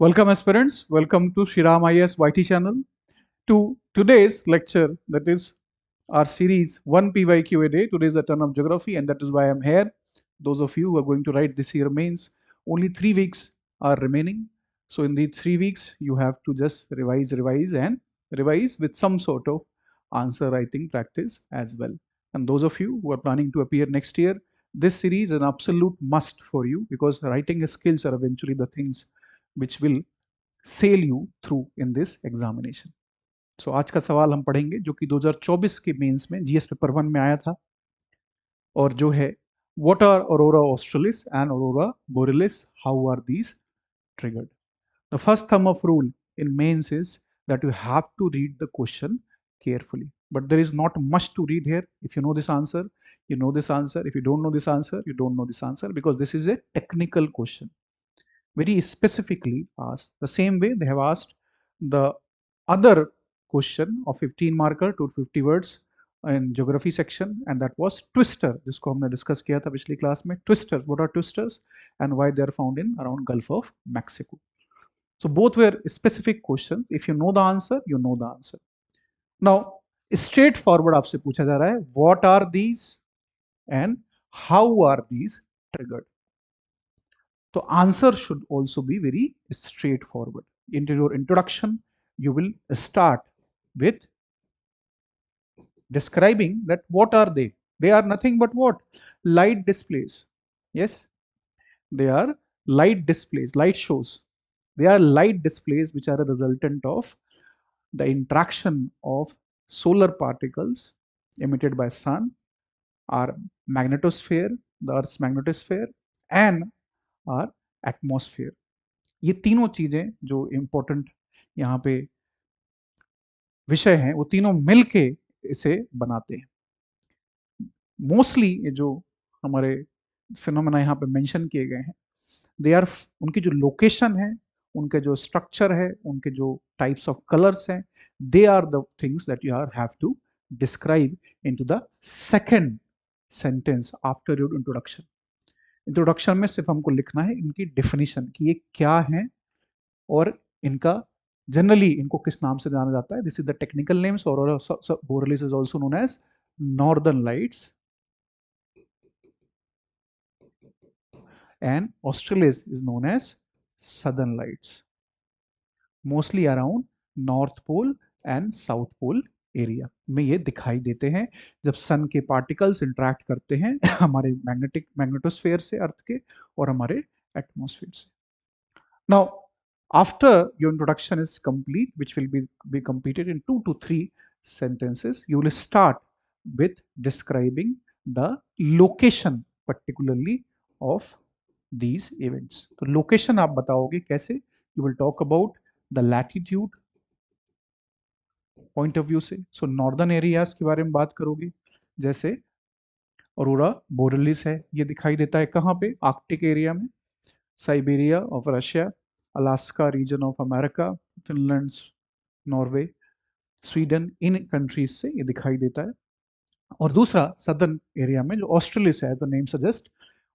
Welcome aspirants, welcome to Shriram IS YT channel. To today's lecture, that is our series 1 PYQ a day. Today is the turn of geography and that is why I'm here. Those of you who are going to write this year mains, only 3 weeks are remaining. So in these 3 weeks, you have to just revise with some sort of answer writing practice as well. And those of you who are planning to appear next year, this series is an absolute must for you because writing skills are eventually the things which will sail you through in this examination. So आज का सवाल हम पढ़ेंगे जो कि 2024 के mains में GS paper 1 में आया था और जो है what are aurora australis and aurora borealis, how are these triggered? The first thumb of rule in mains is that you have to read the question carefully, but there is not much to read here. If you know this answer, you know this answer. If you don't know this answer, you don't know this answer, because this is a technical question, very specifically asked. The same way they have asked the other question of 15 marker to 50 words in geography section, and that was twister, जिसको हमने discuss किया था पिछली class में. Twisters, what are twisters and why they are found in around Gulf of Mexico? So both were specific questions. If you know the answer, you know the answer. Now straightforward आपसे पूछा जा रहा है what are these and how are these triggered. So answer should also be very straightforward. Into your introduction, you will start with describing that what are they? They are nothing but what? Light displays. Yes, they are light displays, light shows. They are light displays which are a resultant of the interaction of solar particles emitted by sun, our magnetosphere, the Earth's magnetosphere, and our atmosphere. ये तीनों चीजें जो important यहाँ पे विषय हैं वो तीनों मिलके इसे बनाते हैं. मोस्टली ये जो हमारे फिनोमेना यहाँ पे मेंशन किए गए हैं, दे आर, उनकी जो लोकेशन है, उनके जो स्ट्रक्चर है, उनके जो टाइप्स ऑफ कलर्स हैं, they are the things that you are have to describe into the second sentence after your introduction. Introduction में सिर्फ हमको लिखना है इनकी डेफिनेशन कि ये क्या है और इनका जनरली इनको किस नाम से जाना जाता है. This is the technical names. Aurora borealis is also known as northern lights and australis is known as southern lights, mostly around north pole and south pole area में ये दिखाई देते हैं जब सन के पार्टिकल्स इंटरेक्ट करते हैं हमारे मैग्नेटोस्फेयर से, अर्थ के, और हमारे एटमॉस्फेयर से. Now, after your introduction is complete, which will be completed in 2 to 3 sentences, you will start with describing the location particularly of these events. तो location आप बताओगे कैसे? You will talk about the latitude point of view से. So northern areas के बारे में बात करोगे, जैसे अरोरा बोरेलिस है, ये दिखाई देता है कहाँ पे? आर्कटिक एरिया में, Siberia of Russia, Alaska region of America, Finland, Norway, Sweden, इन कंट्रीज से ये दिखाई देता है. और दूसरा सदर्न एरिया में जो ऑस्ट्रेलिया है, the name suggest,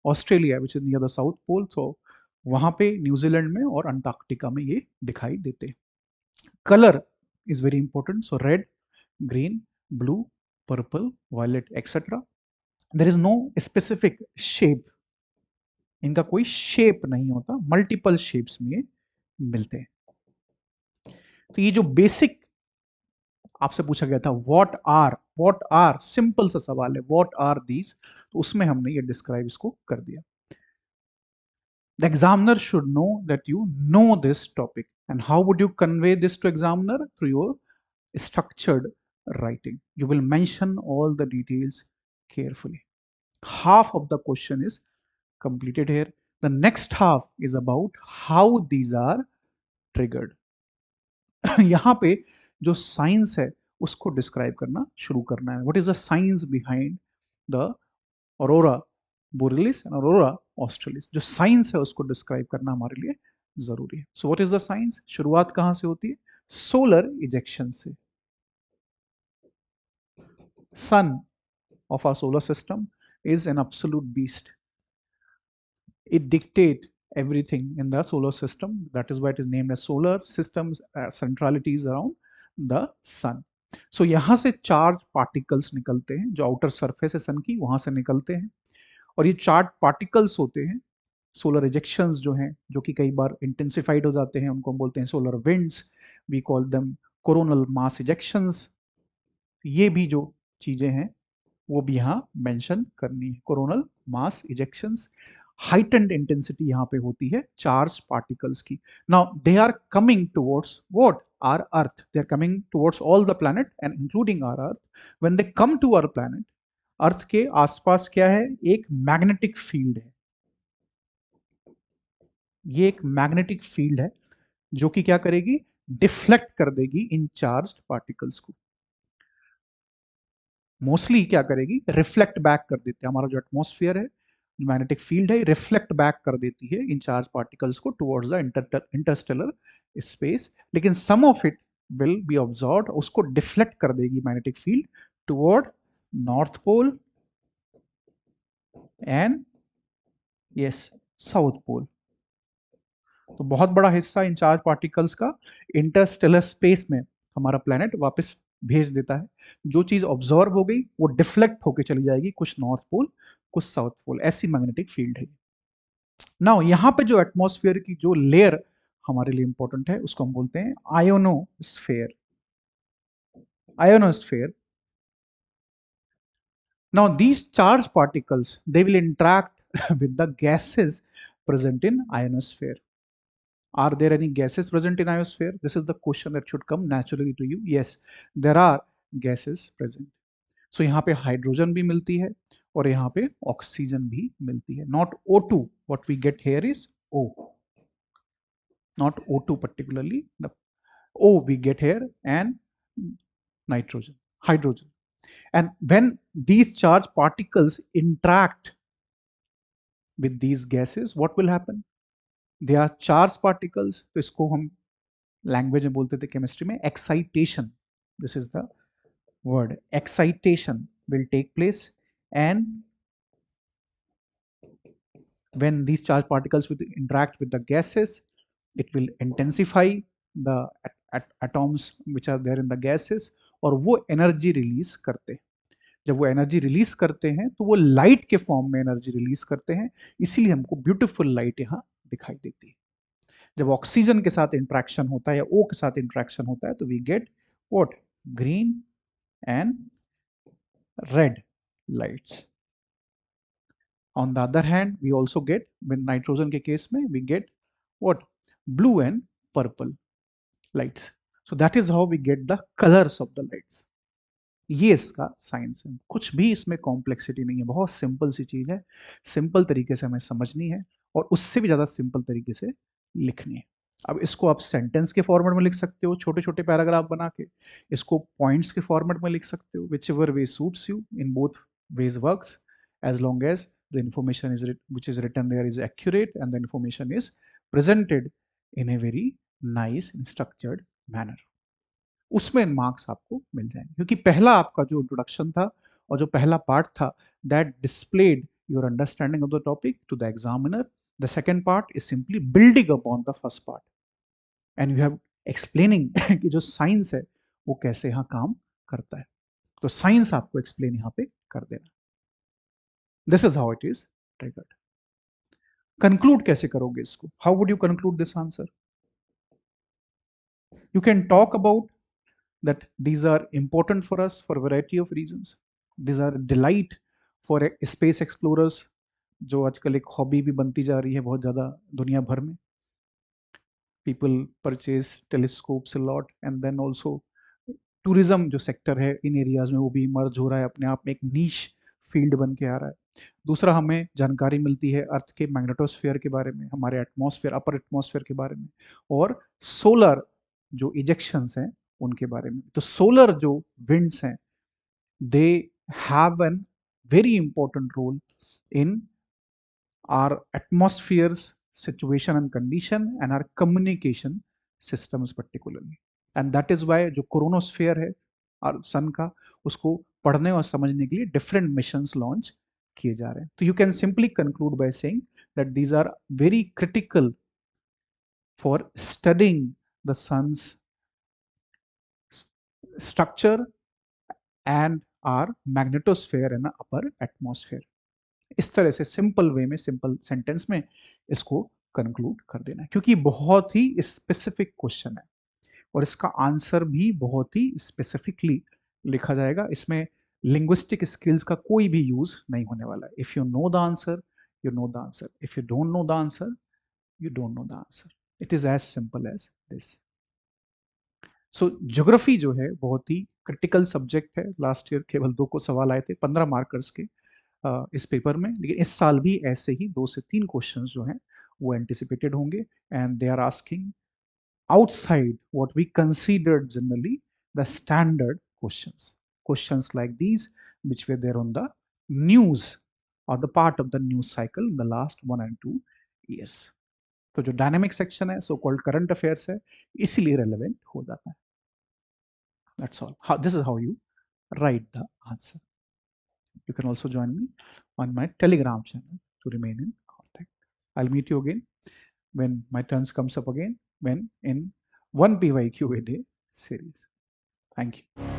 Australia which is near the south pole, तो वहां पे न्यूजीलैंड में और अंटार्कटिका में ये दिखाई देते हैं. Colour is very important. So red, green, blue, purple, violet etcetera. There is no specific shape, इनका कोई शेप नहीं होता, मल्टीपल शेप्स में ये मिलते हैं. तो ये जो बेसिक आपसे पूछा गया था व्हाट आर सिंपल सा सवाल है, व्हाट आर दीज, तो उसमें हमने ये डिस्क्राइब इसको कर दिया. The examiner should know that you know this topic. And how would you convey this to examiner? Through your structured writing. You will mention all the details carefully. Half of the question is completed here. The next half is about how these are triggered. यहाँ पे जो science है उसको describe करना शुरू करना है. What is the science behind the aurora borealis and aurora australis. जो साइंस है उसको डिस्क्राइब करना हमारे लिए जरूरी है. So what is the science? शुरुआत कहां से होती है? सोलर इजेक्शन से. सन of our solar system is an absolute beast. It dictates everything in the solar system. That is why it is named as solar systems. Centrality is around the sun. So यहाँ से charge particles निकलते हैं, जो outer surface है सन की, वहां से निकलते हैं, और ये चार्ज पार्टिकल्स होते हैं सोलर इजेक्शंस जो हैं, जो कि कई बार इंटेंसिफाइड हो जाते हैं, उनको हम बोलते हैं solar winds. We call them coronal mass ejections. ये भी जो चीजें हैं वो भी यहाँ मेंशन करनी है। Coronal mass ejections, heightened intensity यहाँ पे होती है चार्ज पार्टिकल्स की। Now they are coming towards what, or earth. They are coming towards all the planet and including our earth. When they come to our planet, earth के आसपास क्या है, एक मैग्नेटिक फील्ड है। ये एक मैग्नेटिक फील्ड है जो कि क्या करेगी, डिफ्लेक्ट कर देगी इन चार्ज्ड पार्टिकल्स को। मोस्टली क्या करेगी, रिफ्लेक्ट बैक कर देती है। हमारा जो एटमॉस्फेयर है, मैग्नेटिक फील्ड है, रिफ्लेक्ट बैक कर देती है इन चार्ज पार्टिकल्स को टुवर्ड्स द इंटरस्टेलर स्पेस। लेकिन some of it will be observed, उसको डिफ्लेक्ट कर देगी magnetic field toward north pole and yes south pole. तो बहुत बड़ा हिस्सा इन चार्ज पार्टिकल्स का इंटरस्टेलर स्पेस में हमारा प्लेनेट वापस भेज देता है। जो चीज ऑब्जर्व हो गई वो डिफ्लेक्ट होकर चली जाएगी, कुछ नॉर्थ पोल कुछ साउथ पोल, ऐसी मैग्नेटिक फील्ड है। नाउ यहाँ पे जो एटमॉस्फेयर की जो लेयर हमारे लिए इंपॉर्टेंट है, उसको हम बोलते हैं ionosphere. Ionosphere. Now these charged particles, they will interact with the gases present in ionosphere. Are there any gases present in ionosphere? This is the question that should come naturally to you. Yes, there are gases present. So यहाँ पे hydrogen भी मिलती है और यहाँ पे oxygen भी मिलती है. Not O2. What we get here is O. Not O2 particularly. The O we get here and nitrogen, hydrogen. And when these charged particles interact with these gases, what will happen? They are charged particles. तो इसको हम language में बोलते थे chemistry में excitation. This is the word. Excitation will take place, and when these charged particles will interact with the gases, it will intensify the atoms which are there in the gases, और वो energy release करते हैं. जब वो energy release करते हैं तो वो लाइट के फॉर्म में एनर्जी रिलीज करते हैं, इसीलिए हमको ब्यूटीफुल लाइट यहाँ दिखाई देती है. जब ऑक्सीजन के साथ इंट्रैक्शन होता है या ओ के साथ इंट्रैक्शन होता है तो we get what, green and red lights. On the other hand we also get, with nitrogen के केस में we get what, blue and purple lights. So that is how we get the colours of the lights. ये इसका science है. कुछ भी इसमें complexity नहीं है, बहुत सिंपल सी चीज है. सिंपल तरीके से हमें समझनी है और उससे भी ज्यादा सिंपल तरीके से लिखनी है. अब इसको आप सेंटेंस के फॉर्मेट में लिख सकते हो, छोटे छोटे पैराग्राफ बना के. इसको पॉइंट्स के फॉर्मेट में लिख सकते हो. Which ever way suits you, in both ways works, as long as the information is which is written there is accurate and the information is presented in a very nice and structured manner. उसमें marks आपको मिल जाएंगे, क्योंकि पहला आपका जो introduction था और जो पहला पार्ट था, that displayed your understanding of the topic to the examiner. The second part is simply building upon the first part, and you have explaining कि जो साइंस है वो कैसे यहाँ काम करता है. तो साइंस आपको एक्सप्लेन यहाँ पे कर देना. This is how it is triggered. Conclude कैसे करोगे इसको? How would you conclude this answer? You can talk about that these are important for us for a variety of reasons. These are delight for space explorers, जो आजकल एक hobby भी बनती जा रही है बहुत ज़्यादा दुनिया भर में. People purchase telescopes a lot, and then also tourism जो सेक्टर है इन एरियाज में वो भी इमर्ज हो रहा है, अपने आप में एक नीश फील्ड बन के आ रहा है. दूसरा, हमें जानकारी मिलती है अर्थ के मैग्नेटोस्फीयर के बारे में, हमारे एटमॉस्फेयर, अपर एटमॉस्फेयर के बारे में, और सोलर जो इजेक्शंस हैं उनके बारे में. तो सोलर जो विंड्स हैं, they have an very important role in our atmospheres situation and condition and our communication systems particularly. And that is why जो कोरोनोस्फेयर है और सन का, उसको पढ़ने और समझने के लिए डिफरेंट मिशंस लॉन्च किए जा रहे हैं. तो you can simply conclude by saying that these are very critical for studying the sun's structure and our magnetosphere and upper atmosphere. इस तरह से सिंपल वे में, सिंपल सेंटेंस में इसको कंक्लूड कर देना है, क्योंकि बहुत ही स्पेसिफिक क्वेश्चन है और इसका आंसर भी बहुत ही स्पेसिफिकली लिखा जाएगा. इसमें लिंग्विस्टिक स्किल्स का कोई भी यूज नहीं होने वाला है. If you know the answer, you know the answer. If you don't know the answer, you don't know the answer. It is as simple as this. So geography जो है बहुत ही क्रिटिकल सब्जेक्ट है. Last year केवल 2 को सवाल आए थे 15 मार्कर्स के इस पेपर में, लेकिन इस साल भी ऐसे ही 2 से 3 क्वेश्चंस जो हैं वो एंटिसिपेटेड होंगे. And they are asking outside what we considered generally the standard questions. Questions like these, which were there on the news or the part of the news cycle in the last 1 and 2 years. तो जो dynamic section है, so called current affairs है, इसीलिए relevant हो जाता है. That's all. This is how you write the answer. You can also join me on my Telegram channel to remain in contact. I'll meet you again when my turns comes up again, when in one PYQ a day series. Thank you.